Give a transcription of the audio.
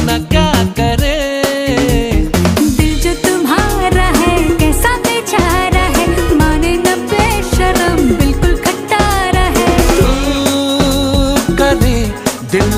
ना क्या करे। दिल जो तुम्हारा है कैसा बेचारा है, माने न बेशरम बिल्कुल खट्टारा है। तू करे दिल